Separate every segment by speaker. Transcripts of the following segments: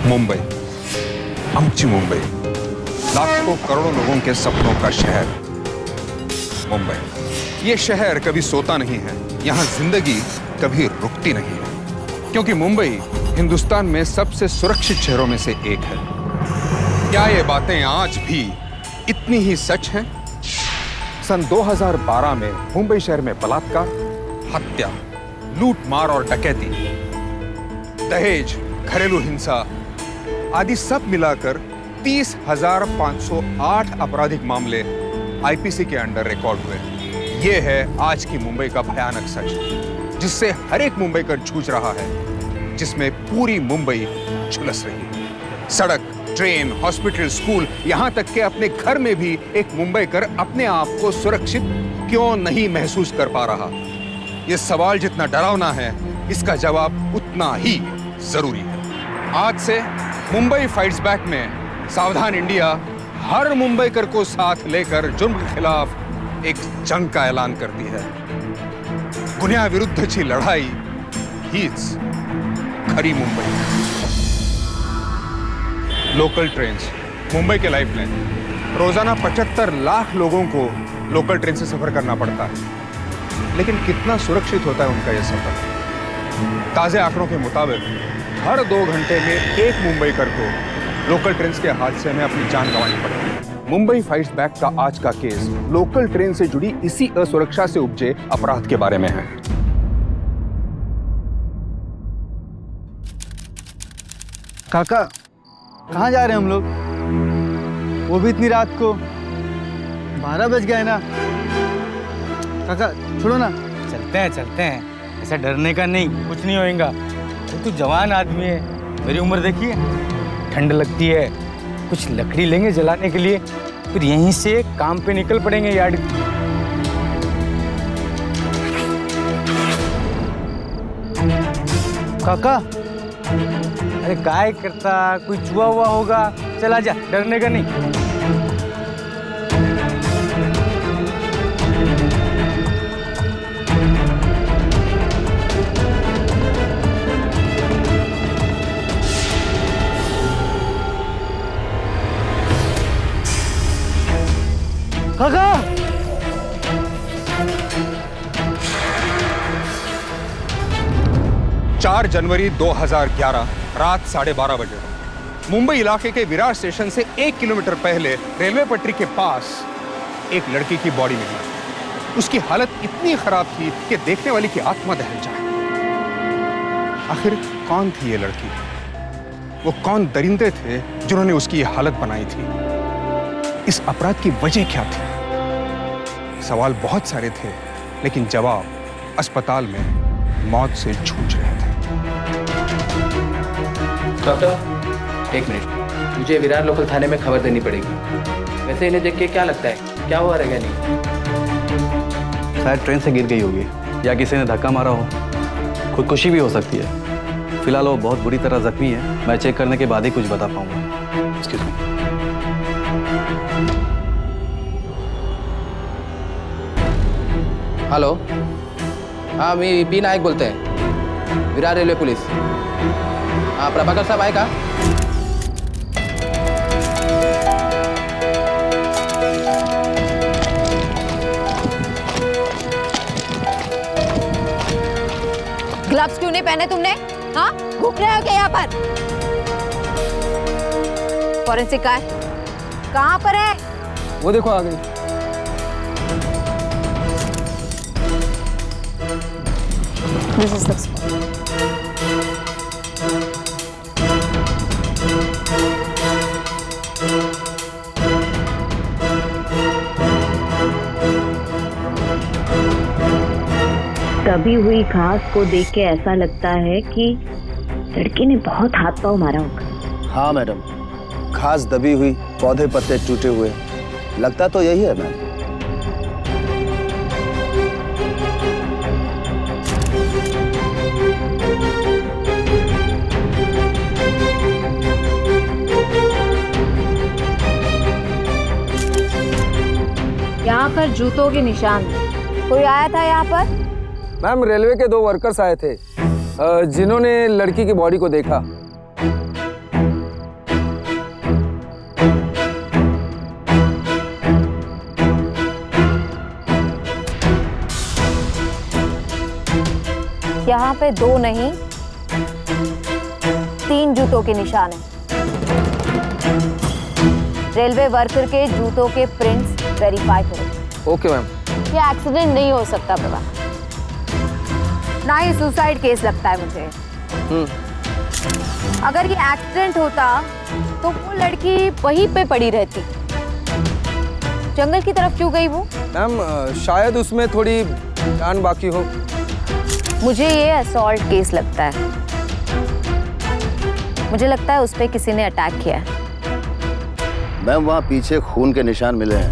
Speaker 1: मुंबई, आमची मुंबई, लाखों करोड़ों लोगों के सपनों का शहर मुंबई। ये शहर कभी सोता नहीं है, यहाँ जिंदगी कभी रुकती नहीं है, क्योंकि मुंबई हिंदुस्तान में सबसे सुरक्षित शहरों में से एक है। क्या ये बातें आज भी इतनी ही सच हैं? सन 2012 में मुंबई शहर में बलात्कार, हत्या, लूट मार और डकैती, दहेज, घरेलू हिंसा आदि सब मिलाकर 30,508 आपराधिक मामले आईपीसी के अंडर रिकॉर्ड हुए। यह है आज की मुंबई का भयानक सच, जिससे हर एक मुंबईकर जूझ रहा है, जिसमें पूरी मुंबई झुलस रही है। सड़क, ट्रेन, हॉस्पिटल, स्कूल, यहां तक कि अपने घर में भी एक मुंबईकर अपने आप को सुरक्षित क्यों नहीं महसूस कर पा रहा। यह सवाल जितना डरावना है, इसका जवाब उतना ही जरूरी है। आज से मुंबई फाइट्स बैक में सावधान इंडिया हर मुंबईकर को साथ लेकर जुर्म के खिलाफ एक जंग का ऐलान करती है। गुन्ह्या विरुद्धची लढाई हीच खरी मुंबई। लोकल ट्रेन्स, मुंबई के लाइफलाइन। रोजाना 75 लाख लोगों को लोकल ट्रेन से सफर करना पड़ता है, लेकिन कितना सुरक्षित होता है उनका यह सफर? ताजे आंकड़ों के मुताबिक हर 2 घंटे में एक मुंबईकर को लोकल ट्रेन के हादसे में अपनी जान गंवानी पड़ती है। मुंबई फाइट्स बैक का आज का केस लोकल ट्रेन से जुड़ी इसी असुरक्षा से उपजे अपराध के बारे में है।
Speaker 2: काका, कहाँ जा रहे हैं हम लोग? वो भी इतनी रात को? 12 बज गए ना। काका छोड़ो ना।
Speaker 3: चलते हैं, ऐसा डरने का नहीं, कुछ नहीं होएगा। तू जवान आदमी है, मेरी उम्र देखिए, ठंड लगती है, कुछ लकड़ी लेंगे जलाने के लिए, फिर यहीं से काम पे निकल पड़ेंगे यार्ड।
Speaker 2: काका,
Speaker 3: अरे काय करता, कोई चुहा हुआ होगा, चला जा, डरने का नहीं।
Speaker 2: काका!
Speaker 1: 4 जनवरी 2011 रात 12:30 बजे मुंबई इलाके के विरार स्टेशन से 1 किलोमीटर पहले रेलवे पटरी के पास एक लड़की की बॉडी मिली। उसकी हालत इतनी खराब थी कि देखने वाली की आत्मा दहल जाए। आखिर कौन थी ये लड़की? वो कौन दरिंदे थे जिन्होंने उसकी ये हालत बनाई थी? इस अपराध की वजह क्या थी? सवाल बहुत सारे थे, लेकिन जवाब अस्पताल में मौत से जूझ रहे थे।
Speaker 4: डॉक्टर, एक मिनट, मुझे विरार लोकल थाने में खबर देनी पड़ेगी। वैसे इन्हें देख के क्या लगता है, क्या हुआ रहेगा? नहीं,
Speaker 5: शायद ट्रेन से गिर गई होगी या किसी ने धक्का मारा हो। खुदकुशी भी हो सकती है। फिलहाल वो बहुत बुरी तरह जख्मी है। मैं चेक करने के बाद ही कुछ बता पाऊंगा। Excuse me.
Speaker 4: हॅलो, हाँ, मी पी नायक बोलते हैं, विरार रेल्वे पुलिस। हाँ, प्रभाकर साहब आहे का?
Speaker 6: ग्लव्स क्यों नहीं पहने तुमने? हाँ, घूम रहे हो क्या यहाँ पर? फॉरेंसिक का है? कहाँ पर है?
Speaker 2: वो देखो आ गई।
Speaker 6: This is the spot.
Speaker 7: दबी हुई घास को देख के ऐसा लगता है कि लड़की ने बहुत हाथ पांव मारा होगा।
Speaker 2: हाँ मैडम, घास दबी हुई, पौधे पत्ते टूटे हुए, लगता तो यही है मैम।
Speaker 6: यहाँ पर जूतों के निशान। कोई आया था यहाँ पर?
Speaker 8: मैम, रेलवे के 2 वर्कर्स आए थे जिन्होंने लड़की की बॉडी को देखा।
Speaker 6: यहाँ पे 2 नहीं 3 जूतों के निशान हैं। रेलवे वर्कर के जूतों के प्रिंट्स वेरीफाई करो।
Speaker 4: Okay ma'am.
Speaker 6: ये एक्सीडेंट नहीं हो सकता प्रभा, ना ही सुसाइड केस लगता है मुझे। अगर ये एक्सीडेंट होता तो वो लड़की वहीं पे पड़ी रहती। जंगल की तरफ क्यों गई वो?
Speaker 8: मैम शायद उसमें थोड़ी जान बाकी हो।
Speaker 6: मुझे ये असॉल्ट केस लगता है। मुझे लगता है उस पे किसी ने अटैक किया है।
Speaker 9: मैम वहाँ पीछे खून के निशान मिले हैं।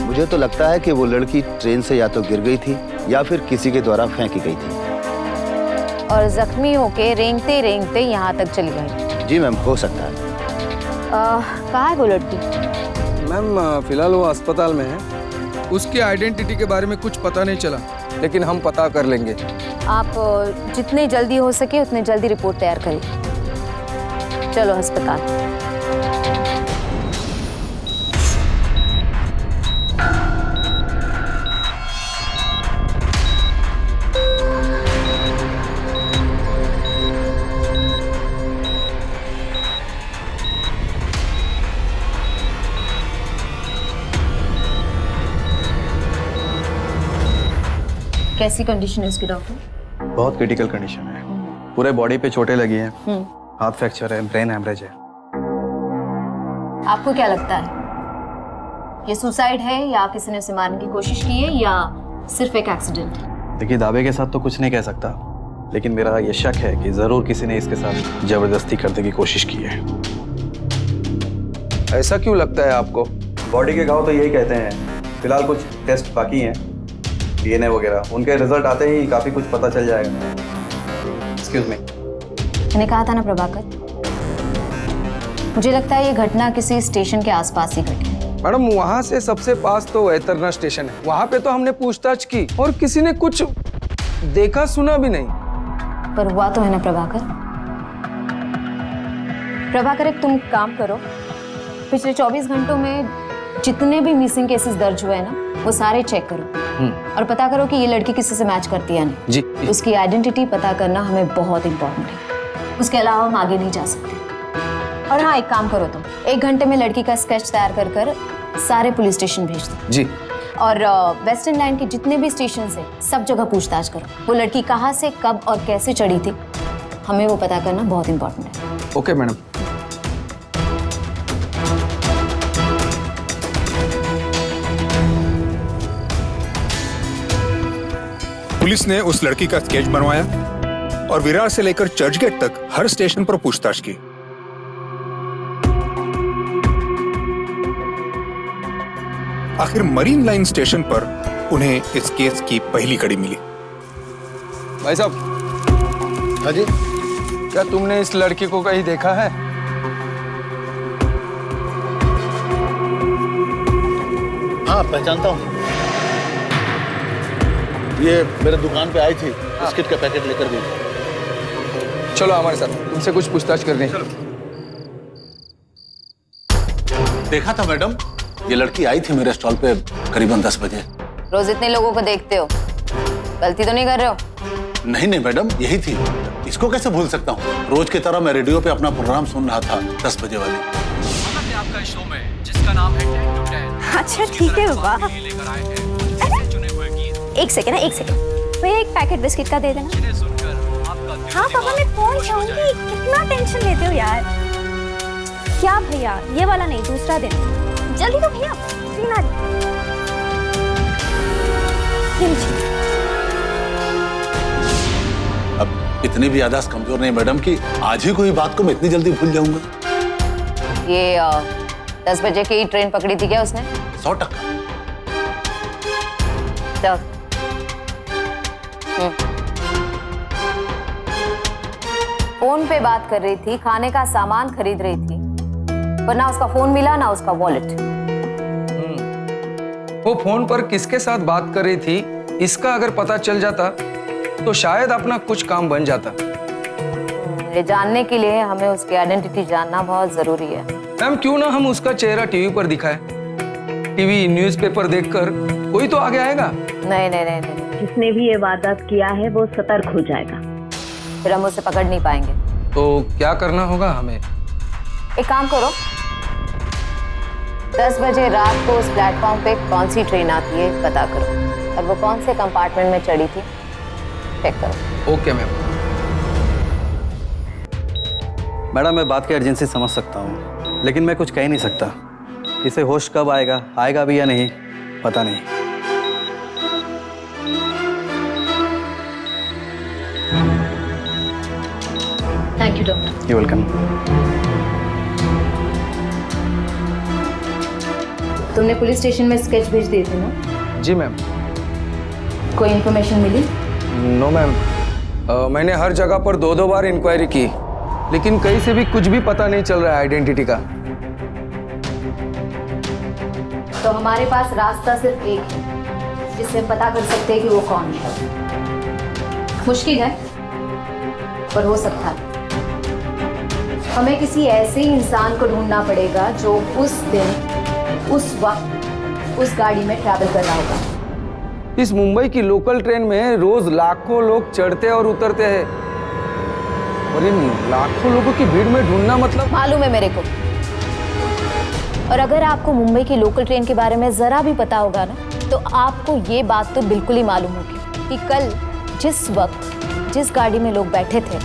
Speaker 9: मुझे तो लगता है कि वो लड़की ट्रेन से या तो गिर गई थी या फिर किसी के द्वारा फेंकी गई थी
Speaker 6: और जख्मी होके रेंगते रेंगते यहाँ तक चली गई।
Speaker 9: जी मैम, हो सकता है।
Speaker 6: कहाँ है वो लड़की?
Speaker 8: मैम फिलहाल वो अस्पताल में है।
Speaker 10: उसकी आइडेंटिटी के बारे में कुछ पता नहीं चला,
Speaker 8: लेकिन हम पता कर लेंगे।
Speaker 6: आप जितने जल्दी हो सके उतने जल्दी रिपोर्ट तैयार करिए। चलो अस्पताल। कैसी कंडीशन है उसकी डॉक्टर?
Speaker 5: बहुत क्रिटिकल कंडीशन है। पूरे बॉडी पे चोटें लगी हैं, हाथ फ्रैक्चर है, ब्रेन हैमरेज है।
Speaker 6: आपको क्या लगता है, ये सुसाइड है या किसी ने उसे मारने की कोशिश की है या सिर्फ एक एक्सीडेंट है?
Speaker 5: देखिए, दावे के साथ तो कुछ नहीं कह सकता, लेकिन मेरा ये शक है कि जरूर किसी ने इसके साथ जबरदस्ती करने की कोशिश की है।
Speaker 8: ऐसा क्यों लगता है आपको?
Speaker 5: बॉडी के घाव तो यही कहते हैं। फिलहाल कुछ टेस्ट बाकी हैं, डीएनए वगैरह। उनके रिजल्ट आते ही काफी कुछ पता चल जाएगा। Excuse me.
Speaker 6: मैंने कहा था ना प्रभाकर, मुझे लगता है ये घटना किसी स्टेशन के आसपास ही घटी।
Speaker 8: मैडम वहाँ से सबसे पास तो वैतरना स्टेशन है। वहाँ पे तो हमने पूछताछ की और किसी ने कुछ देखा सुना भी नहीं।
Speaker 6: पर हुआ तो है ना प्रभाकर। प्रभाकर, एक तुम काम करो, पिछले 24 घंटों में जितने भी मिसिंग केसेस दर्ज हुए हैं ना, वो सारे चेक करो और पता करो कि ये लड़की किसी से मैच करती है नहीं।
Speaker 8: जी।
Speaker 6: उसकी आइडेंटिटी पता करना हमें बहुत इंपॉर्टेंट है। उसके अलावा हम आगे नहीं जा सकते। और हाँ, एक काम करो, तुम 1 घंटे में लड़की का स्केच तैयार कर सारे पुलिस स्टेशन भेज दो। जी। और वेस्टर्न लाइन के जितने भी स्टेशन है, सब जगह पूछताछ करो। वो लड़की कहाँ से, कब और कैसे चढ़ी थी, हमें वो पता करना बहुत इंपॉर्टेंट है।
Speaker 8: Okay madam.
Speaker 1: पुलिस ने उस लड़की का स्केच बनवाया और विरार से लेकर चर्चगेट तक हर स्टेशन पर पूछताछ की। आखिर मरीन लाइन स्टेशन पर उन्हें इस केस की पहली कड़ी मिली।
Speaker 8: भाई साहब। हाँ जी। क्या तुमने इस लड़की को कहीं देखा है?
Speaker 9: हाँ, पहचानता हूँ। ये मेरे दुकान पे आई थी, बिस्किट का पैकेट लेकर गई।
Speaker 8: चलो हमारे साथ, तुमसे कुछ पूछताछ करनी है।
Speaker 9: देखा था मैडम, ये लड़की आई थी मेरे स्टॉल पे करीबन 10 बजे।
Speaker 6: रोज इतने लोगों को देखते हो, गलती तो नहीं कर रहे हो?
Speaker 9: नहीं नहीं मैडम, यही थी। इसको कैसे भूल सकता हूँ? रोज की तरह मैं रेडियो पे अपना प्रोग्राम सुन रहा था 10 बजे वाले।
Speaker 11: आपका शो में जिसका नाम है 10 to 10।
Speaker 12: अच्छा ठीक है बाबा। एक सेकेंड, भैया एक पैकेट बिस्किट का दे देना। हाँ पापा, मैं पहुंच जाऊंगी। कितना टेंशन लेते हो यार। क्या भैया, ये वाला नहीं, दूसरा देना। जल्दी तो भैया,
Speaker 9: अब इतनी भी याददाश्त कमजोर नहीं मैडम कि आज ही कोई बात को मैं इतनी जल्दी भूल जाऊंगा।
Speaker 6: ये 10 बजे की ट्रेन पकड़ी थी क्या उसने?
Speaker 9: 100%।
Speaker 6: फोन पे बात कर रही थी, खाने का सामान खरीद रही थी, पर ना उसका फोन मिला ना उसका वॉलेट।
Speaker 8: वो फोन पर किसके साथ बात कर रही थी, इसका अगर पता चल जाता तो शायद अपना कुछ काम बन जाता।
Speaker 6: ये जानने के लिए हमें उसकी आइडेंटिटी जानना बहुत जरूरी है।
Speaker 8: मैम क्यों ना हम उसका चेहरा टीवी पर दिखाएं? टीवी न्यूज़पेपर देखकर कोई तो आगे आएगा।
Speaker 6: नहीं नहीं नहीं नहीं।
Speaker 7: जिसने भी ये वारदात किया है वो सतर्क हो जाएगा।
Speaker 6: फिर हम उसे पकड़ नहीं पाएंगे।
Speaker 8: तो क्या करना होगा हमें?
Speaker 6: एक काम करो, 10 बजे रात को उस प्लेटफॉर्म पे कौन सी ट्रेन आती है पता करो, और वो कौन से कंपार्टमेंट में चढ़ी थी चेक करो।
Speaker 8: Okay ma'am.
Speaker 5: मैडम मैं बात की अर्जेंसी समझ सकता हूँ, लेकिन मैं कुछ कह ही नहीं सकता। इसे होश कब आएगा भी या नहीं पता नहीं।
Speaker 6: Thank you doctor.
Speaker 5: You welcome.
Speaker 6: तुमने पुलिस स्टेशन में स्केच भेज दिए थे ना?
Speaker 8: जी मैम।
Speaker 6: कोई इन्फॉर्मेशन मिली?
Speaker 8: नो मैम, मैंने हर जगह पर 2-2 बार इंक्वायरी की, लेकिन कहीं से भी कुछ भी पता नहीं चल रहा है आइडेंटिटी का।
Speaker 6: तो हमारे पास रास्ता सिर्फ एक है जिससे हम पता कर सकते हैं कि वो कौन है। मुश्किल है पर हो सकता है। हमें किसी ऐसे इंसान को ढूंढना पड़ेगा जो उस दिन उस वक्त उस गाड़ी में ट्रैवल कर रहा होगा।
Speaker 8: इस मुंबई की लोकल ट्रेन में रोज लाखों लोग चढ़ते और उतरते हैं, और इन लाखों लोगों की भीड़ में ढूंढना मतलब।
Speaker 6: मालूम है मेरे को, और अगर आपको मुंबई की लोकल ट्रेन के बारे में जरा भी पता होगा ना, तो आपको ये बात तो बिल्कुल ही मालूम होगी कि कल जिस वक्त जिस गाड़ी में लोग बैठे थे,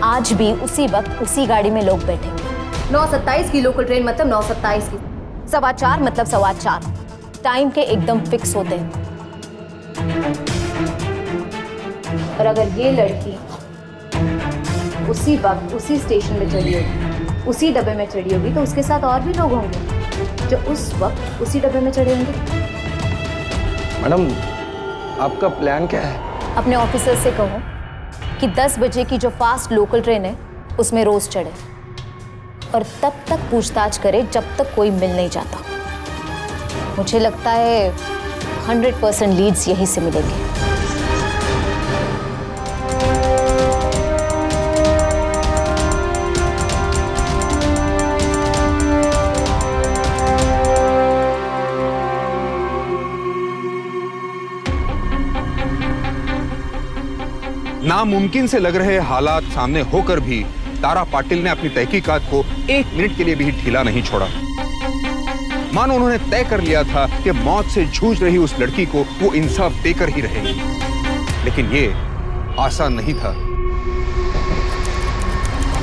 Speaker 6: आज भी उसी वक्त उसी गाड़ी में लोग बैठेंगे। 9:27 की लोकल ट्रेन मतलब 9:27 की, 4:15 मतलब 4:15। टाइम के एकदम फिक्स होते हैं। और अगर ये लड़की उसी वक्त उसी स्टेशन में चढ़ी होगी, उसी डब्बे में चढ़ी होगी, तो उसके साथ और भी लोग होंगे जो उस वक्त उसी डब्बे में चढ़े होंगे।
Speaker 8: मैडम आपका प्लान क्या है?
Speaker 6: अपने ऑफिसर से कहो कि 10 बजे की जो फास्ट लोकल ट्रेन है उसमें रोज चढ़े, और तब तक पूछताछ करे जब तक कोई मिल नहीं जाता। मुझे लगता है 100% लीड्स यहीं से मिलेंगे।
Speaker 1: नामुमकिन से लग रहे हालात सामने होकर भी तारा पाटिल ने अपनी तहकीकात को 1 मिनट के लिए भी ढीला नहीं छोड़ा। मानो उन्होंने तय कर लिया था कि मौत से जूझ रही उस लड़की को वो इंसाफ देकर ही रहेगी। लेकिन ये आसान नहीं था,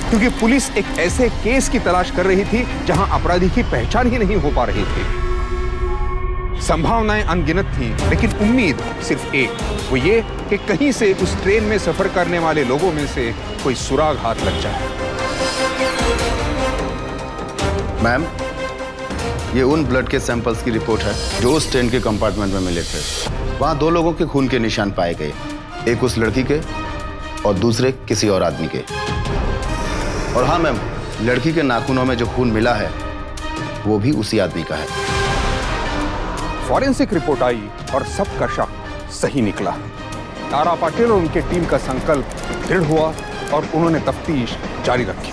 Speaker 1: क्योंकि पुलिस एक ऐसे केस की तलाश कर रही थी जहां अपराधी की पहचान ही नहीं हो पा रही थी। संभावनाएं अनगिनत थीं, लेकिन उम्मीद सिर्फ एक, वो ये कि कहीं से उस ट्रेन में सफर करने वाले लोगों में से कोई सुराग हाथ लग जाए।
Speaker 9: मैम, ये उन ब्लड के सैंपल्स की रिपोर्ट है जो उस ट्रेन के कंपार्टमेंट में मिले थे। वहां 2 लोगों के खून के निशान पाए गए, एक उस लड़की के और दूसरे किसी और आदमी के। और हाँ मैम, लड़की के नाखूनों में जो खून मिला है वो भी उसी आदमी का है।
Speaker 1: फॉरेंसिक रिपोर्ट आई और सबका शक सही निकला। तारा पाटिल और उनकी टीम का संकल्प दृढ़ हुआ और उन्होंने तफ्तीश जारी रखी।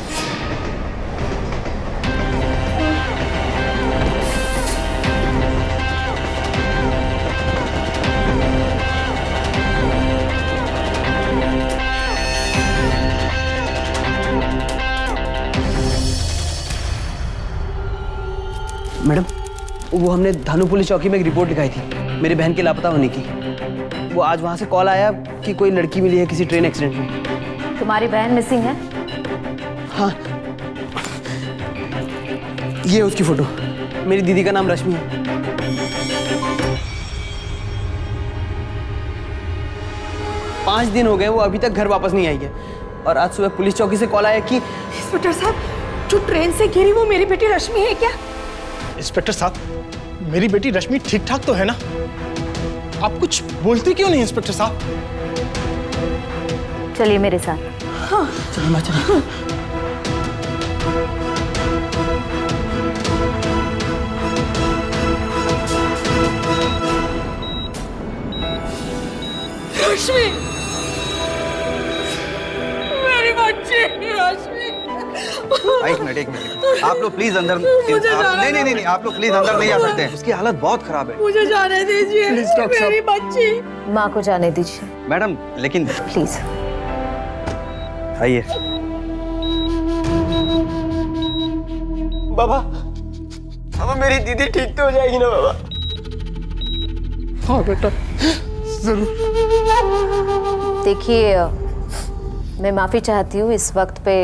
Speaker 13: मैडम, वो हमने धानु पुलिस चौकी में एक रिपोर्ट लिखाई थी मेरी बहन के लापता होने की। वो आज वहाँ से कॉल आया कि कोई लड़की मिली है किसी ट्रेन एक्सीडेंट में।
Speaker 6: तुम्हारी बहन मिसिंग है?
Speaker 13: हाँ, ये उसकी फोटो। मेरी दीदी का नाम रश्मि है। पाँच दिन हो गए वो अभी तक घर वापस नहीं आई है, और आज सुबह पुलिस चौकी से कॉल आया कि
Speaker 14: इंस्पेक्टर साहब, जो ट्रेन से गिरी वो मेरी बेटी रश्मि है क्या?
Speaker 15: इंस्पेक्टर साहब, मेरी बेटी रश्मि ठीक ठाक तो है ना? आप कुछ बोलते क्यों नहीं इंस्पेक्टर साहब?
Speaker 6: चलिए मेरे साथ।
Speaker 14: हाँ
Speaker 13: चलो माँ, चलो।
Speaker 14: रश्मि, मेरी बच्ची रश्मि।
Speaker 5: एक मिनट, आप लोग प्लीज अंदर। नहीं, आप लोग प्लीज अंदर नहीं आ सकते हैं। उसकी हालत बहुत खराब है।
Speaker 14: मुझे जाने दीजिए, मेरी बच्ची।
Speaker 6: माँ को जाने दीजिए।
Speaker 5: मैडम, लेकिन
Speaker 6: प्लीज।
Speaker 5: आइए।
Speaker 15: बाबा, बाबा मेरी दीदी ठीक तो हो जाएगी ना बाबा? हाँ बेटा, जरूर।
Speaker 6: देखिए, मैं माफ़ी चाहती हूँ, इस वक्त पे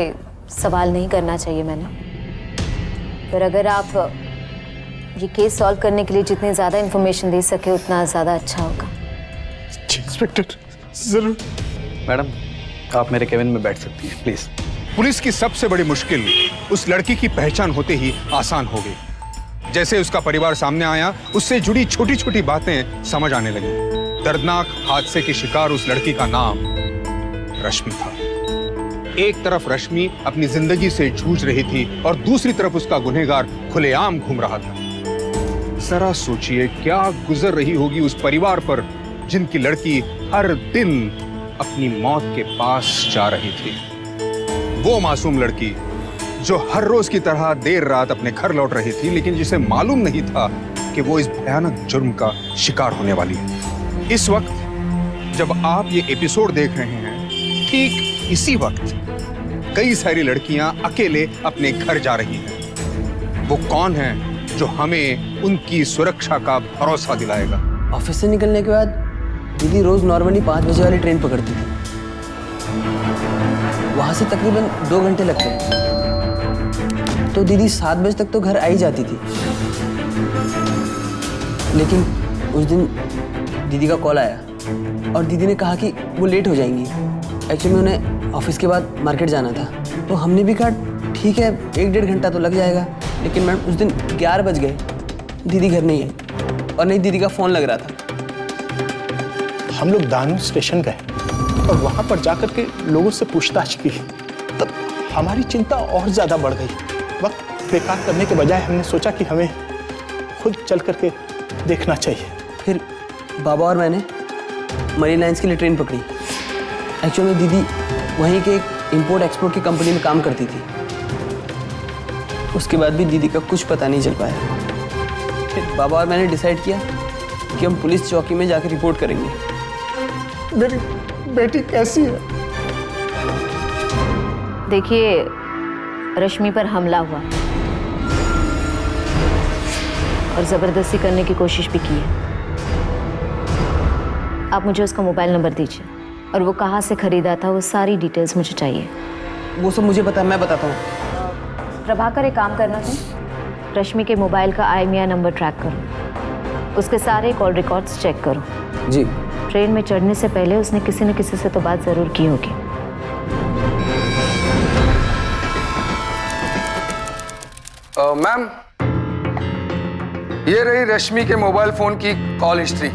Speaker 6: सवाल नहीं करना चाहिए मैंने, पर अगर आप ये केस सॉल्व करने के लिए जितनी ज़्यादा इन्फॉर्मेशन दे सके उतना ज़्यादा अच्छा होगा।
Speaker 15: इंस्पेक्टर, जरूर।
Speaker 5: मैडम, आप मेरे केबिन में बैठ सकती हैं, प्लीज।
Speaker 1: पुलिस की सबसे बड़ी मुश्किल उस लड़की की पहचान होते ही आसान हो गई। जैसे उसका परिवार सामने आया, उससे जुड़ी छोटी छोटी बातें समझ आने लगी। दर्दनाक हादसे की शिकार उस लड़की का नाम रश्मि था। एक तरफ रश्मि अपनी जिंदगी से जूझ रही थी और दूसरी तरफ उसका गुनहगार खुलेआम घूम रहा था। जरा सोचिए क्या गुजर रही होगी उस परिवार पर जिनकी लड़की हर दिन अपनी मौत के पास जा रही थी। वो मासूम लड़की जो हर रोज की तरह देर रात अपने घर लौट रही थी, लेकिन जिसे मालूम नहीं था कि वो इस भयानक जुर्म का शिकार होने वाली है। इस वक्त जब आप ये एपिसोड देख रहे हैं, ठीक इसी वक्त कई सारी लड़कियां अकेले अपने घर जा रही हैं। वो कौन है जो हमें उनकी सुरक्षा का भरोसा दिलाएगा?
Speaker 13: ऑफिस से निकलने के बाद दीदी रोज नॉर्मली 5 बजे वाली ट्रेन पकड़ती थी। वहां से तकरीबन 2 घंटे लगते हैं, तो दीदी 7 बजे तक तो घर आ ही जाती थी। लेकिन उस दिन दीदी का कॉल आया और दीदी ने कहा कि वो लेट हो जाएंगी। एक्चुअली उन्हें ऑफिस के बाद मार्केट जाना था, तो हमने भी कहा ठीक है 1-1.5 घंटा तो लग जाएगा। लेकिन मैडम उस दिन 11 बज गए, दीदी घर नहीं आई और नहीं दीदी का फ़ोन लग रहा था।
Speaker 15: हम लोग दानू स्टेशन गए और वहां पर जाकर के लोगों से पूछताछ की, तब हमारी चिंता और ज़्यादा बढ़ गई। वक्त बेकार करने के बजाय हमने सोचा कि हमें खुद चल करके देखना चाहिए।
Speaker 13: फिर बाबा और मैंने मरीन लाइन्स के लिए ट्रेन पकड़ी। एक्चुअली दीदी वहीं के एक इंपोर्ट एक्सपोर्ट की कंपनी में काम करती थी। उसके बाद भी दीदी का कुछ पता नहीं चल पाया। फिर बाबा और मैंने डिसाइड किया कि हम पुलिस चौकी में जाकर रिपोर्ट करेंगे।
Speaker 15: मेरी बेटी कैसी है?
Speaker 6: देखिए, रश्मि पर हमला हुआ और जबरदस्ती करने की कोशिश भी की है। आप मुझे उसका मोबाइल नंबर दीजिए और वो कहाँ से खरीदा था, वो सारी डिटेल्स मुझे चाहिए।
Speaker 13: वो सब मुझे पता है, मैं बताता हूँ।
Speaker 6: प्रभाकर, एक काम करना तुम, रश्मि के मोबाइल का IMEI नंबर ट्रैक करो, उसके सारे कॉल रिकॉर्ड्स चेक करो।
Speaker 13: जी।
Speaker 6: ट्रेन में चढ़ने से पहले उसने किसी न किसी से तो बात जरूर की होगी।
Speaker 8: मैम, ये रही रश्मि के मोबाइल फोन की कॉल हिस्ट्री।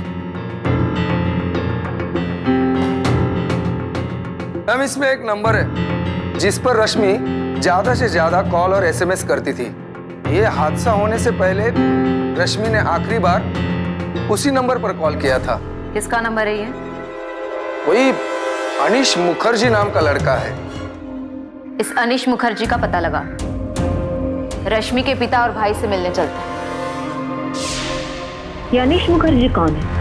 Speaker 8: मैम, इसमें एक नंबर है जिस पर रश्मि ज्यादा से ज्यादा कॉल और SMS करती थी। ये हादसा होने से पहले रश्मि ने आखिरी बार उसी नंबर पर कॉल किया था।
Speaker 6: किसका नंबर है ये?
Speaker 8: कोई अनिश मुखर्जी नाम का लड़का है।
Speaker 6: इस अनिश मुखर्जी का पता लगा, रश्मि के पिता और भाई से मिलने चलते हैं।
Speaker 7: ये अनिश मुखर्जी कौन है?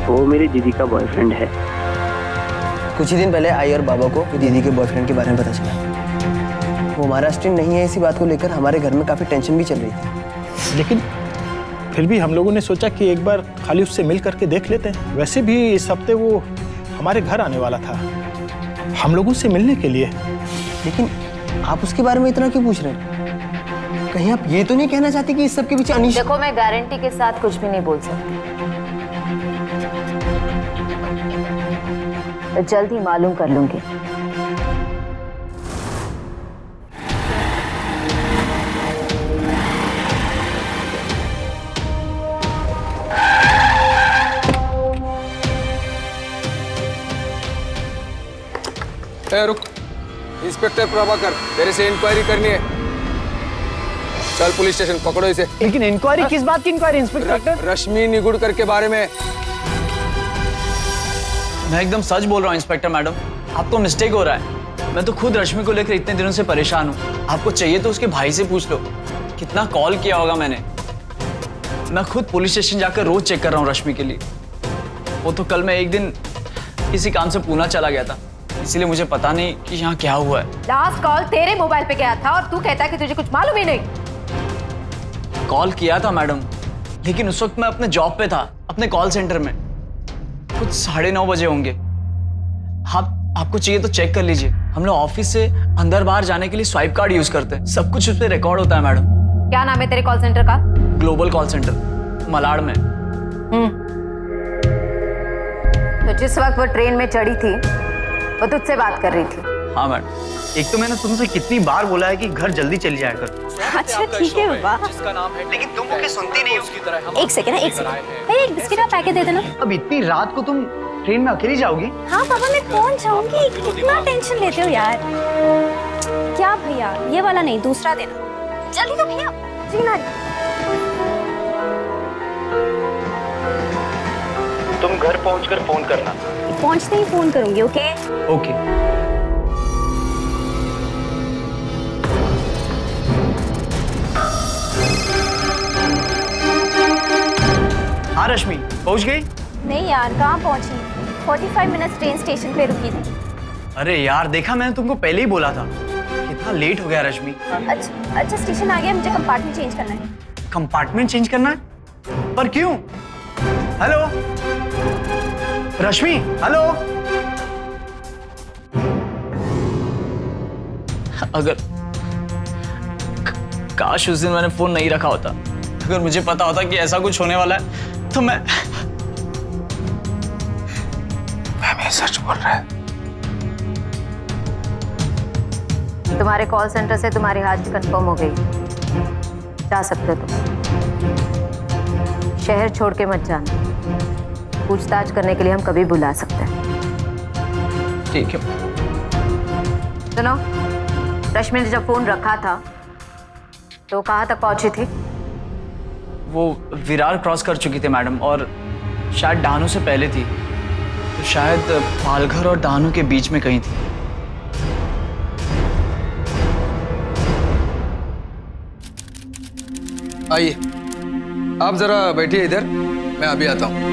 Speaker 7: वो मेरी दीदी का बॉयफ्रेंड है।
Speaker 13: कुछ ही दिन पहले आई और बाबा को दीदी के बॉयफ्रेंड के बारे में पता चला। वो महाराष्ट्रीयन नहीं है, इसी बात को लेकर हमारे घर में काफ़ी टेंशन भी चल रही थी।
Speaker 15: लेकिन फिर भी हम लोगों ने सोचा कि एक बार खाली उससे मिल करके देख लेते हैं। वैसे भी इस हफ्ते वो हमारे घर आने वाला था हम लोगों से मिलने के लिए।
Speaker 13: लेकिन आप उसके बारे में इतना क्यों पूछ रहे हैं? कहीं आप ये तो नहीं कहना चाहती कि इस सब के पीछे अनिश?
Speaker 6: देखो, मैं गारंटी के साथ कुछ भी नहीं बोल सकती, तो जल्द ही मालूम कर लूंगी।
Speaker 8: रुक, इंस्पेक्टर प्रभाकर, तेरे से इंक्वायरी करनी है। चल पुलिस स्टेशन, पकड़ो इसे।
Speaker 13: लेकिन इंक्वायरी किस बात की इंक्वायरी इंस्पेक्टर?
Speaker 8: रश्मि निगुड़कर के बारे में।
Speaker 11: मैं एकदम सच बोल रहा हूँ इंस्पेक्टर मैडम, आपको मिस्टेक हो रहा है। मैं तो खुद रश्मि को लेकर इतने दिनों से परेशान हूँ। आपको चाहिए तो उसके भाई से पूछ लो, कितना कॉल किया होगा मैंने। मैं खुद पुलिस स्टेशन जाकर रोज चेक कर रहा हूँ रश्मि के लिए। वो तो कल मैं एक दिन किसी काम से पूना चला गया था, इसलिए मुझे पता नहीं कि यहाँ क्या हुआ है।
Speaker 14: लास्ट कॉल तेरे मोबाइल पे गया था और तू कहता है कि तुझे कुछ मालूम ही नहीं।
Speaker 11: कॉल किया था मैडम, लेकिन उस वक्त मैं अपने जॉब पे था, अपने कॉल सेंटर में। कुछ 9:30 बजे होंगे। आपको चाहिए तो चेक कर लीजिए। हम लोग ऑफिस से अंदर बाहर जाने के लिए स्वाइप कार्ड यूज करते हैं, सब कुछ उस पर रिकॉर्ड होता है मैडम।
Speaker 14: क्या नाम है तेरे कॉल सेंटर का?
Speaker 11: ग्लोबल कॉल सेंटर, मलाड में।
Speaker 14: तो जिस वक्त वो ट्रेन में चढ़ी थी वो तुझसे बात कर रही थी?
Speaker 11: हाँ मैडम।
Speaker 3: एक तो मैंने तुमसे कितनी बार बोला है कि घर जल्दी चली जाया कर।
Speaker 14: अच्छा ठीक है बाबा,
Speaker 3: लेकिन तुम मुझे सुनती नहीं हो।
Speaker 12: एक सेकंड एक सेकंड भैया, एक बिस्किट का पैकेट दे देना।
Speaker 3: अब इतनी रात को तुम ट्रेन में अकेली जाओगी?
Speaker 12: हाँ पापा मैं पहुंच जाऊंगी, कितना टेंशन लेते हो यार। क्या भैया, ये वाला नहीं दूसरा देना, जल्दी तो भैया। जी ना,
Speaker 3: तुम घर पहुंचकर फोन करना।
Speaker 12: पहुंचते ही फोन करूंगी। Okay
Speaker 3: okay. हाँ रश्मि, पहुंच गई?
Speaker 12: नहीं यार, कहाँ पहुंची? 45 मिनट ट्रेन स्टेशन पे रुकी थी।
Speaker 3: अरे यार, देखा मैंने तुमको पहले ही बोला था। कितना लेट हो गया रश्मि।
Speaker 12: अच्छा स्टेशन आ गया, मुझे कंपार्टमेंट चेंज करना है।
Speaker 3: कंपार्टमेंट चेंज करना है? पर क्यों? हेलो रश्मि, हेलो।
Speaker 11: अगर काश उस दिन मैंने फोन नहीं रखा होता। अगर मुझे पता होता कि ऐसा कुछ होने वाला है तो मैं सच बोल रहा है।
Speaker 14: तुम्हारे कॉल सेंटर से तुम्हारी हाजिरी कंफर्म हो गई, जा सकते हो तुम। शहर छोड़ के मत जाना, पूछताछ करने के लिए हम कभी बुला सकते हैं।
Speaker 11: ठीक है।
Speaker 14: सुनो, रश्मि ने जब फोन रखा था तो कहाँ तक पहुंची थी?
Speaker 11: वो विरार क्रॉस कर चुकी थी मैडम, और शायद डानू से पहले थी, तो शायद पालघर और डानू के बीच में कहीं थी।
Speaker 8: आइए, आप जरा बैठिए इधर, मैं अभी आता हूँ।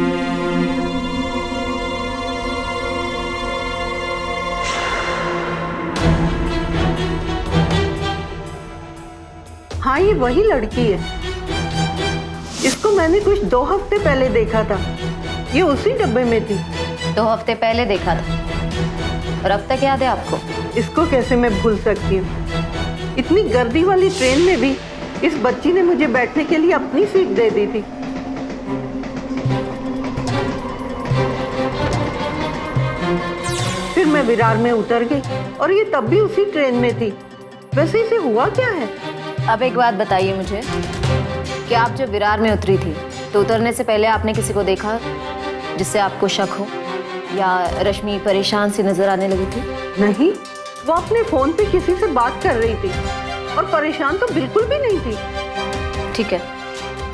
Speaker 14: हाँ, ये वही लड़की है। इसको मैंने कुछ 2 हफ्ते पहले देखा था, ये उसी डब्बे में थी।
Speaker 6: 2 हफ्ते पहले देखा था और अब तक याद है आपको?
Speaker 14: इसको कैसे मैं भूल सकती हूँ? इतनी गर्दी वाली ट्रेन में भी इस बच्ची ने मुझे बैठने के लिए अपनी सीट दे दी थी। फिर मैं विरार में उतर गई और ये तब भी उसी ट्रेन में थी। वैसे इसे हुआ क्या है?
Speaker 6: अब एक बात बताइए मुझे कि आप जब विरार में उतरी थी तो उतरने से पहले आपने किसी को देखा जिससे आपको शक हो, या रश्मि परेशान सी नजर आने लगी थी?
Speaker 14: नहीं, वो अपने फोन पे किसी से बात कर रही थी और परेशान तो बिल्कुल भी नहीं थी।
Speaker 6: ठीक है,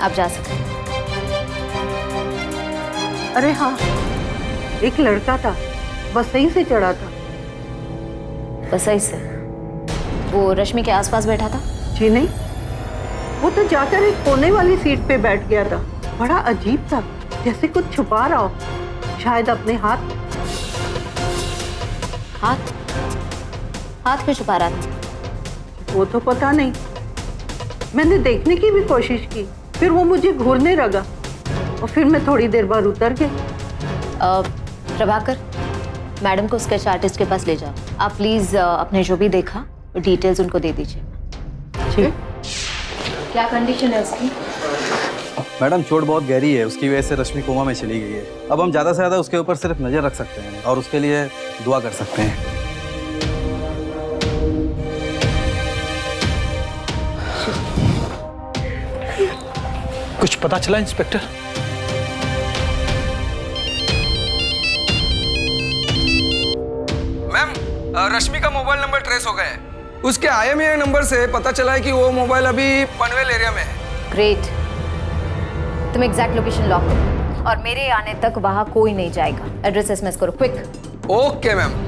Speaker 6: आप जा सकते हैं।
Speaker 14: अरे हाँ, एक लड़का था, बसई से चढ़ा था।
Speaker 6: बसई से? वो रश्मि के आसपास बैठा था?
Speaker 14: जी नहीं, वो तो जाकर एक कोने वाली सीट पे बैठ गया था। बड़ा अजीब था, जैसे कुछ छुपा रहा हो। शायद अपने हाथ
Speaker 6: क्यों छुपा रहा था?
Speaker 14: वो तो पता नहीं। मैंने देखने की भी कोशिश की, फिर वो मुझे घूरने लगा और फिर मैं थोड़ी देर बाद उतर गई।
Speaker 6: प्रभाकर, मैडम को स्केच आर्टिस्ट के पास ले जाओ। आप प्लीज अपने जो भी देखा डिटेल्स उनको दे दीजिए।
Speaker 14: ठीक।
Speaker 6: क्या कंडीशन है उसकी?
Speaker 5: मैडम चोट बहुत गहरी है, उसकी वजह से रश्मि कोमा में चली गई है। अब हम ज़्यादा से ज़्यादा उसके ऊपर सिर्फ नज़र रख सकते हैं और उसके लिए दुआ कर सकते हैं।
Speaker 15: कुछ पता चला इंस्पेक्टर?
Speaker 8: मैम, रश्मि का मोबाइल नंबर ट्रेस हो गया है। उसके IMEI नंबर से पता चला है कि वो मोबाइल अभी पनवेल एरिया में है।
Speaker 6: ग्रेट, तुम एग्जैक्ट लोकेशन लॉक करो और मेरे आने तक वहां कोई नहीं जाएगा। एड्रेस SMS करो, क्विक।
Speaker 8: Okay ma'am.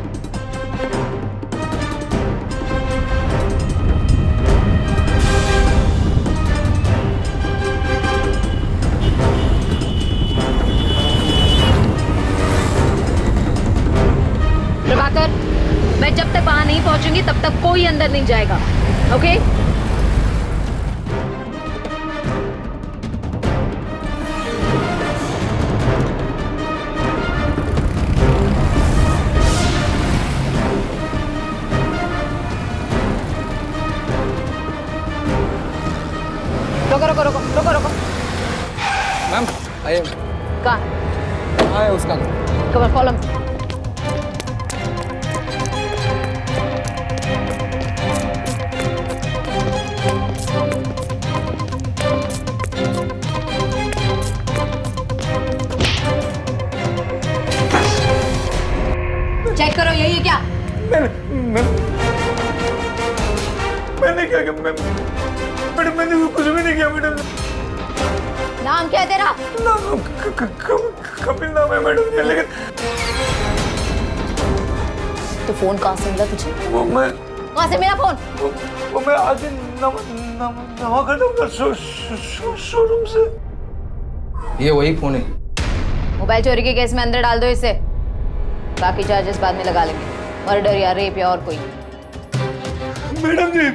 Speaker 14: जब तक वहां नहीं पहुंचूंगी तब तक कोई अंदर नहीं जाएगा, ओके? रुको रुको रुको रुको रुको।
Speaker 8: मैम आइए।
Speaker 14: कहाँ
Speaker 8: है उसका?
Speaker 14: Cover column. चेक करो, यही है क्या?
Speaker 3: मैंने क्या किया मैडम? मैंने कुछ भी नहीं किया मैडम।
Speaker 14: नाम क्या है तेरा?
Speaker 3: कपिल नाम है मैडम जी, लेकिन
Speaker 14: तो फोन कहाँ से मिला तुझे?
Speaker 3: वो मैं
Speaker 14: कहाँ से मिला फोन?
Speaker 3: वो मैं आज नवा खरीदा शोरूम से।
Speaker 8: ये वही फोन है।
Speaker 14: मोबाइल चोरी के केस में अंदर डाल दो इसे, बाकी चार्जेस बाद में लगा लेंगे। मर्डर या रेप या और कोई।
Speaker 3: मैडम जी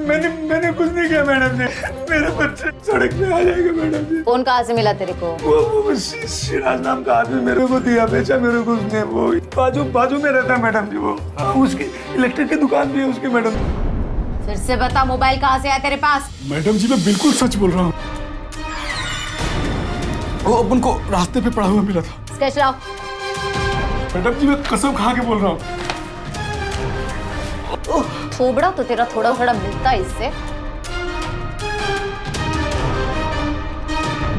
Speaker 3: मैंने कुछ नहीं किया मैडम जी, मेरे बच्चे सड़क पे आ जाएंगे मैडम जी।
Speaker 14: फोन कहाँ से मिला तेरे को?
Speaker 3: वो सिराज नाम का आदमी मेरे को दिया, बेचा मेरे को उसने। वो बाजू में रहता है मैडम जी। वो उसकी इलेक्ट्रिक की दुकान भी है उसकी मैडम।
Speaker 14: फिर से बता, मोबाइल कहाँ से आया तेरे पास?
Speaker 3: मैडम जी मैं बिल्कुल सच बोल रहा हूँ, वो अपन को रास्ते पे पड़ा हुआ मिला था।
Speaker 14: स्केच लाओ।
Speaker 3: मैडम जी मैं कसम खा के बोल रहा हूँ।
Speaker 14: थोबड़ा तो तेरा थोड़ा थोड़ा मिलता है इससे।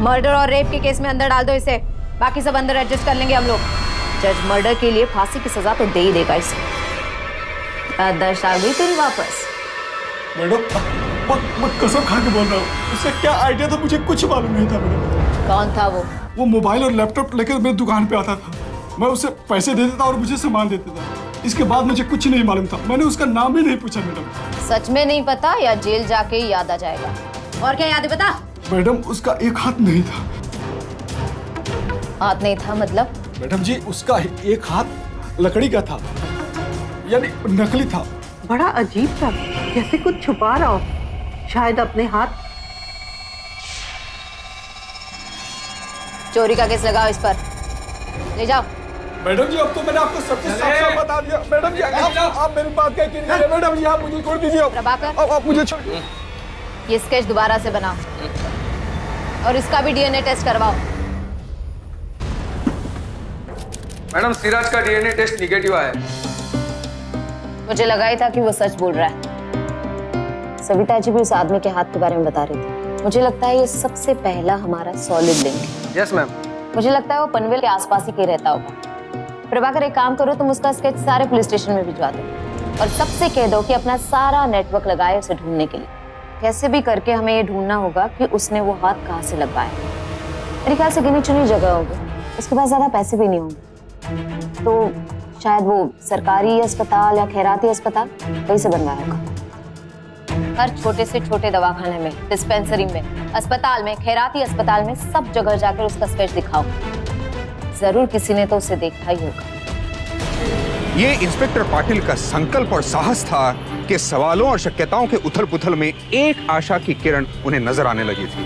Speaker 14: मर्डर और रेप के केस में अंदर डाल दो इसे, बाकी सब अंदर एडजस्ट कर लेंगे हम लोग। जज मर्डर के लिए फांसी की सजा तो दे ही देगा इसे। आदर्श आ गई तेरी वापस।
Speaker 3: मैडम मैं कसम खा के बोल रहा हूँ, उससे क्या आइडिया था मुझे कुछ मालूम नहीं था मैडम।
Speaker 14: कौन था वो?
Speaker 3: वो मोबाइल और लैपटॉप लेकर मेरी दुकान पे आता था, मैं उसे पैसे दे देता और मुझे सामान देता था। इसके बाद मुझे कुछ नहीं मालूम था, मैंने उसका नाम भी नहीं पूछा मैडम।
Speaker 14: सच में नहीं पता या जेल जाके ही याद आ जाएगा? और क्या याद है बता?
Speaker 3: मैडम उसका एक हाथ नहीं था।
Speaker 14: हाथ नहीं था मतलब?
Speaker 3: मैडम जी उसका एक हाथ लकड़ी का था, यानी नकली था।
Speaker 16: बड़ा अजीब था, जैसे कुछ छुपा रहा हो, शायद अपने हाथ।
Speaker 14: चोरी का केस लगाओ इस पर, ले जाओ।
Speaker 3: मैडम जी अब तो मैंने आपको सब कुछ साफ-साफ बता दिया। मैडम जी आप मेरी बात क्या कीजिए। मैडम जी आप मुझे छोड़ दीजिए।
Speaker 14: प्रभाकर
Speaker 3: आप मुझे छोड़।
Speaker 14: ये स्केच दोबारा से बनाओ और इसका भी डीएनए टेस्ट करवाओ।
Speaker 8: मैडम सिराज का डीएनए टेस्ट निगेटिव आया।
Speaker 14: मुझे लगा ही था कि वो सच बोल रहा है। सविता जी भी उस आदमी के हाथ के बारे में बता रही थी। मुझे लगता है ये सबसे पहला हमारा सॉलिड लिंक है।
Speaker 8: Yes ma'am.
Speaker 14: मुझे लगता है वो पनवेल के आसपास ही कहीं रहता होगा। प्रभाकर एक काम करो, तुम उसका स्केच सारे पुलिस स्टेशन में भिजवा दो और सबसे कह दो कि अपना सारा नेटवर्क लगाए उसे ढूंढने के लिए। कैसे भी करके हमें ये ढूंढना होगा कि उसने वो हाथ कहाँ से लगवाया। मेरे ख्याल से गिनी चुनी जगह होगी, उसके पास ज्यादा पैसे भी नहीं होंगे, तो शायद वो सरकारी अस्पताल या खैराती अस्पताल कहीं से बनवाया होगा। हर छोटे से छोटे दवाखाने में, डिस्पेंसरी में, अस्पताल में, खैराती अस्पताल में, सब जगह जाकर उसका स्केच दिखाओ। जरूर किसी ने तो उसे देखा ही होगा।
Speaker 1: ये इंस्पेक्टर पाटिल का संकल्प और साहस था कि सवालों और शक्यताओं के उथल पुथल में एक आशा की किरण उन्हें नजर आने लगी थी।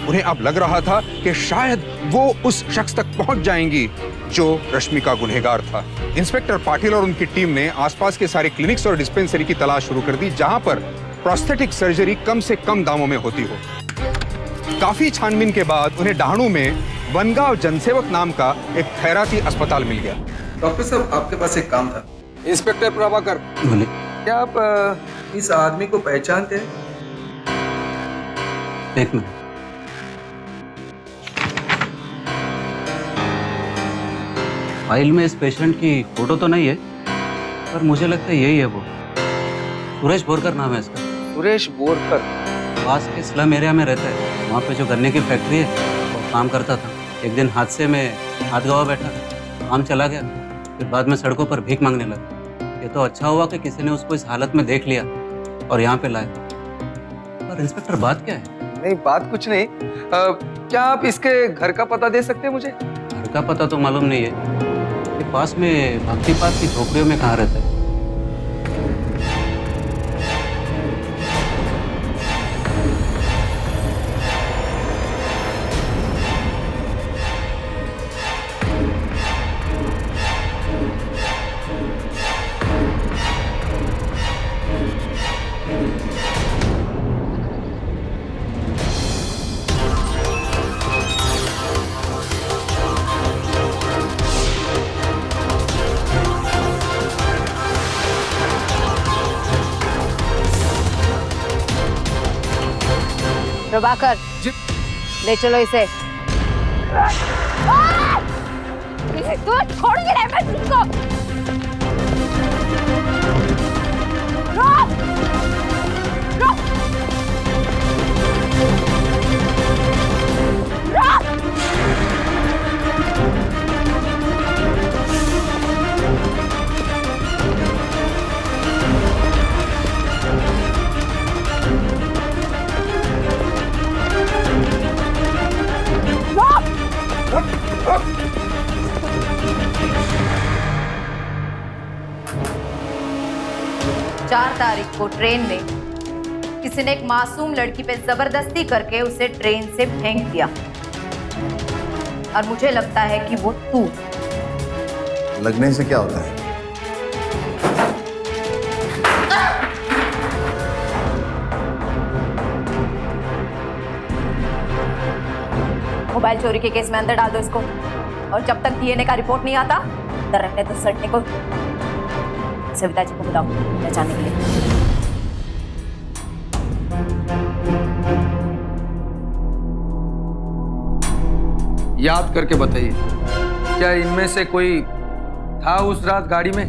Speaker 1: उन्हें अब लग रहा था कि शायद वो उस शख्स तक पहुंच जाएंगी जो रश्मि का गुनहगार था। इंस्पेक्टर पाटिल और उनकी टीम ने आसपास के सारे क्लिनिक्स और डिस्पेंसरी की तलाश शुरू कर दी जहां पर प्रोस्थेटिक सर्जरी कम से कम दामों में होती हो। काफी छानबीन के बाद उन्हें डहाणू में वनगांव जनसेवक नाम का एक खैराती अस्पताल मिल गया।
Speaker 8: डॉक्टर साहब आपके पास एक काम था। इंस्पेक्टर प्रभाकर,
Speaker 5: बोलिए।
Speaker 8: क्या आप इस आदमी को पहचानते हैं?
Speaker 5: एक मिनट। फाइल में इस पेशेंट की फोटो तो नहीं है, पर मुझे लगता है यही है वो। सुरेश बोरकर नाम है इसका।
Speaker 8: सुरेश बोरकर?
Speaker 5: पास के स्लम एरिया में रहता है, वहाँ पे जो गन्ने की फैक्ट्री है वो काम करता था। एक दिन हादसे में हाथ गवा बैठा, काम चला गया, फिर बाद में सड़कों पर भीख मांगने लगा। ये तो अच्छा हुआ कि किसी ने उसको इस हालत में देख लिया और यहाँ पे लाया। पर इंस्पेक्टर बात क्या है?
Speaker 8: नहीं बात कुछ नहीं। क्या आप इसके घर का पता दे सकते हैं मुझे?
Speaker 5: घर का पता तो मालूम नहीं है। ये पास में भक्ति पास की झोपड़ियों में कहाँ रहता है?
Speaker 14: प्रभाकर ले चलो इसे। तो छोड़ूंगी नहीं मैं तुमको। रोक! रोक! रोक! चार तारीख को ट्रेन में किसी ने एक मासूम लड़की पे जबरदस्ती करके उसे ट्रेन से फेंक दिया और मुझे लगता है कि वो तू।
Speaker 9: लगने से क्या होता है?
Speaker 14: मोबाइल चोरी के केस में अंदर डाल दो इसको, और जब तक डीएनए का रिपोर्ट नहीं आता अंदर रखने दो सटने को। सविता जी को बुलाओ पहचानने के लिए।
Speaker 8: याद करके बताइए, क्या इनमें से कोई था उस रात गाड़ी में?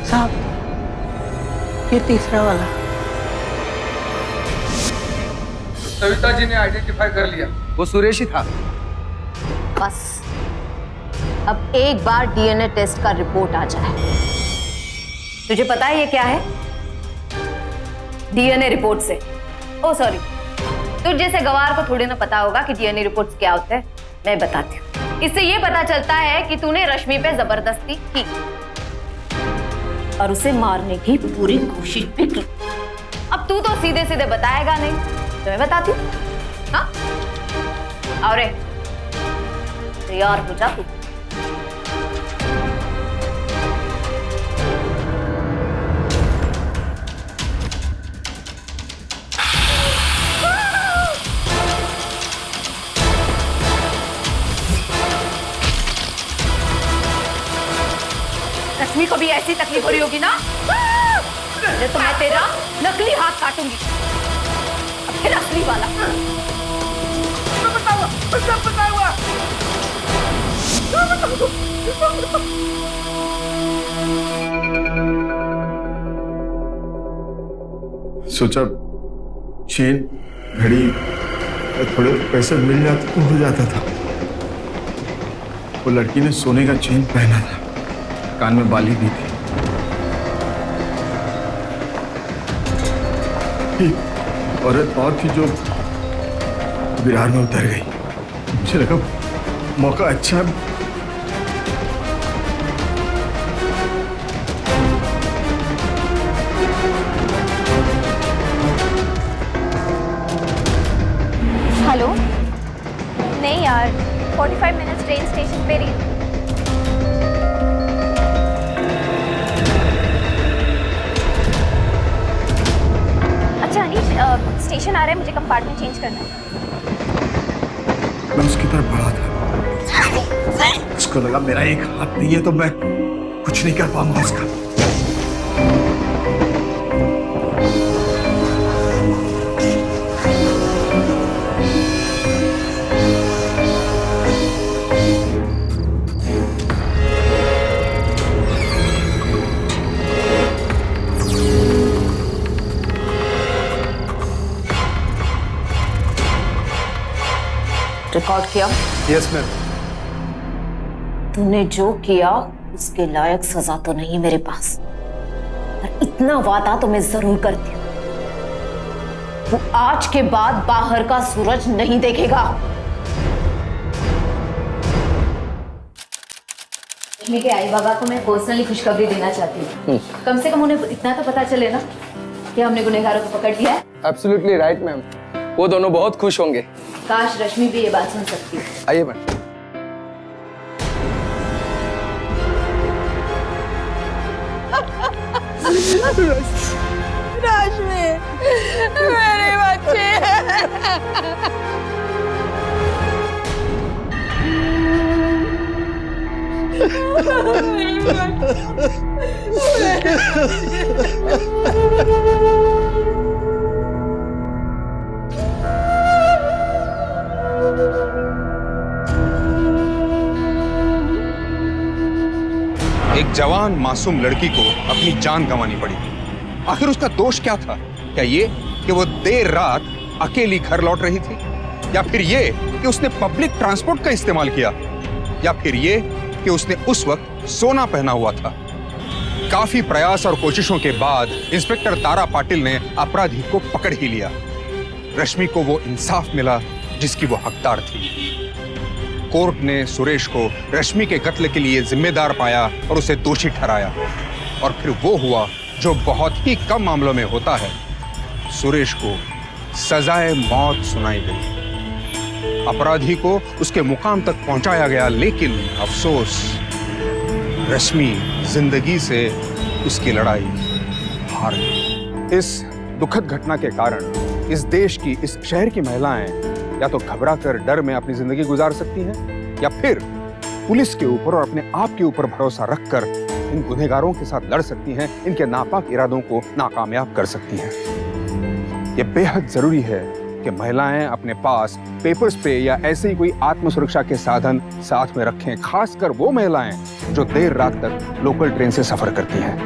Speaker 16: साहब ये तीसरा वाला।
Speaker 8: सविता जी ने आइडेंटिफाई कर लिया, वो सुरेश ही था।
Speaker 14: बस अब एक बार डीएनए टेस्ट का रिपोर्ट आ जाए। तुझे पता है ये क्या है? डीएनए रिपोर्ट से, ओ सॉरी, तुझ जैसे गवार को थोड़ी ना पता होगा कि डीएनए रिपोर्ट्स क्या होते हैं। मैं बताती हूँ। इससे ये पता चलता है कि तूने रश्मि पे जबरदस्ती की और उसे मारने की पूरी कोशिश भी की। अब तू तो सीधे सीधे बताएगा नहीं, तो मैं बताती हूँ। हाँ, और तैयार हो जा तू। रश्मि को भी ऐसी तकलीफ हो रही होगी ना, तो मैं तेरा नकली हाथ काटूंगी, अब फिर असली वाला।
Speaker 15: सोचा चेन घड़ी थोड़े पैसे मिल जाते तो हो जाता था। वो लड़की ने सोने का चेन पहना था, कान में बाली भी थी। औरत और थी जो विरार में उतर गई। मुझे लगा मौका अच्छा है।
Speaker 12: हेलो, नहीं यार, 45 मिनट्स ट्रेन स्टेशन पे रही। अच्छा अनीश, स्टेशन आ रहा है, मुझे कंपार्टमेंट चेंज करना है।
Speaker 15: मैं उसकी तरफ बढ़ा था, उसको लगा मेरा एक हाथ नहीं है तो मैं कुछ नहीं कर पाऊंगा उसका।
Speaker 14: रिकॉर्ड किया?
Speaker 1: Yes ma'am.
Speaker 14: तूने जो किया उसके लायक सजा तो नहीं मेरे पास, पर इतना वादा तो मैं जरूर करती हूँ। तू आज के बाद बाहर का सूरज नहीं देखेगा। लक्ष्मी के आई बाबा को मैं पर्सनली खुशखबरी देना चाहती हूँ। कम से कम उन्हें इतना तो पता चले ना कि हमने गुनहगारों को पकड़ लिया है।
Speaker 8: एब्सोल्युटली राइट मैम, वो दोनों बहुत खुश होंगे।
Speaker 14: काश रश्मि भी ये बात सुन सकती है।
Speaker 8: आइए मैम।
Speaker 12: रश्मि, मेरे बच्चे।
Speaker 1: एक जवान मासूम लड़की को अपनी जान गंवानी पड़ी। आखिर उसका दोष क्या था? क्या ये कि वो देर रात अकेली घर लौट रही थी, या फिर ये कि उसने पब्लिक ट्रांसपोर्ट का इस्तेमाल किया, या फिर ये कि उसने उस वक्त सोना पहना हुआ था? काफी प्रयास और कोशिशों के बाद इंस्पेक्टर तारा पाटिल ने अपराधी को पकड़ ही लिया। रश्मि को वो इंसाफ मिला जिसकी वो हकदार थी। कोर्ट ने सुरेश को रश्मि के कत्ल के लिए जिम्मेदार पाया और उसे दोषी ठहराया। और फिर वो हुआ जो बहुत ही कम मामलों में होता है, सुरेश को सजाए मौत सुनाई गई। अपराधी को उसके मुकाम तक पहुंचाया गया, लेकिन अफसोस रश्मि जिंदगी से उसकी लड़ाई हार गई। इस दुखद घटना के कारण इस देश की, इस शहर की महिलाएं या तो घबराकर डर में अपनी जिंदगी गुजार सकती हैं, या फिर पुलिस के ऊपर और अपने आप के ऊपर भरोसा रखकर इन गुनहगारों के साथ लड़ सकती हैं, इनके नापाक इरादों को नाकामयाब कर सकती हैं। यह बेहद जरूरी है कि महिलाएं अपने पास पेपर स्प्रे या ऐसे ही कोई आत्म सुरक्षा के साधन साथ में रखें, खासकर वो महिलाएं जो देर रात तक लोकल ट्रेन से सफर करती हैं।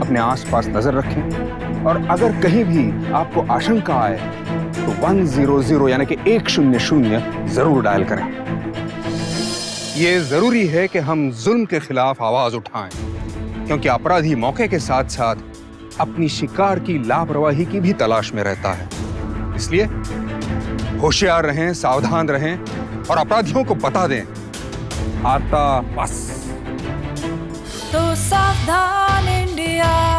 Speaker 1: अपने आसपास नजर रखें और अगर कहीं भी आपको आशंका आए तो 100 यानी कि 100 जरूर डायल करें। ये जरूरी है कि हम जुल्म के खिलाफ आवाज उठाएं, क्योंकि अपराधी मौके के साथ साथ अपनी शिकार की लापरवाही की भी तलाश में रहता है। इसलिए होशियार रहें, सावधान रहें और अपराधियों को बता दें, आता बस।
Speaker 12: तो सावधान इंडिया।